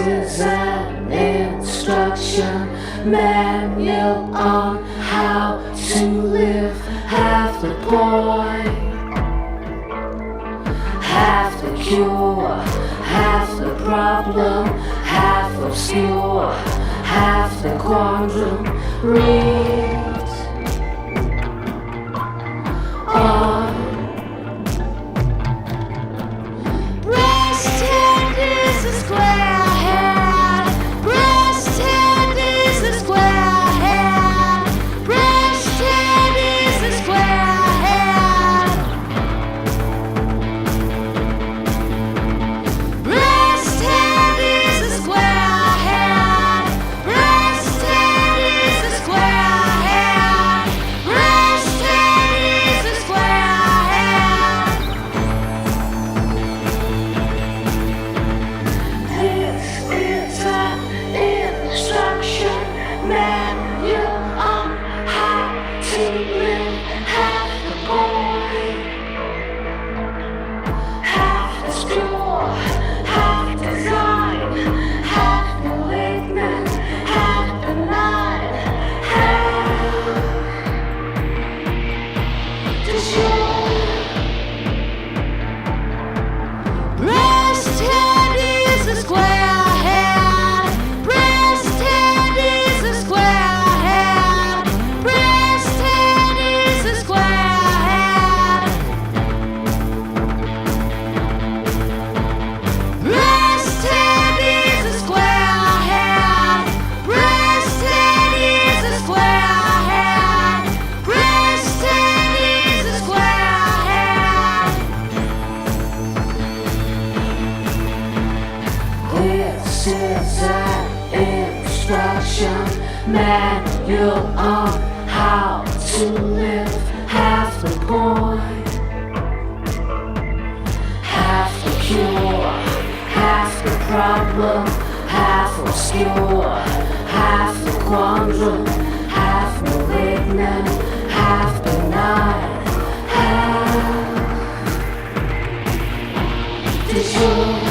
is an instruction manual on how to live. Half the point, half the cure, half the problem, half obscure, half the quandrum. Read on. Breast hand is a square hand. Breast hand is a square hand. Breast hand is a square hand. Breast hand is a square hand. Breast hand is a square hand. Breast hand is a square hand. This is an instruction manual on how to live. Half the point, half the store, half design, half malignant, half benign, half the show. Breast hand is a square hand. Breast hand is a square hand. Breast hand is a square hand. Breast hand is a square hand. Breast hand is a square hand. Breast hand is a square hand. This is an instruction manual on how to live. Half the point, half the cure, half the problem, half obscure, half the quandrum, half malignant, half benign, half the truth.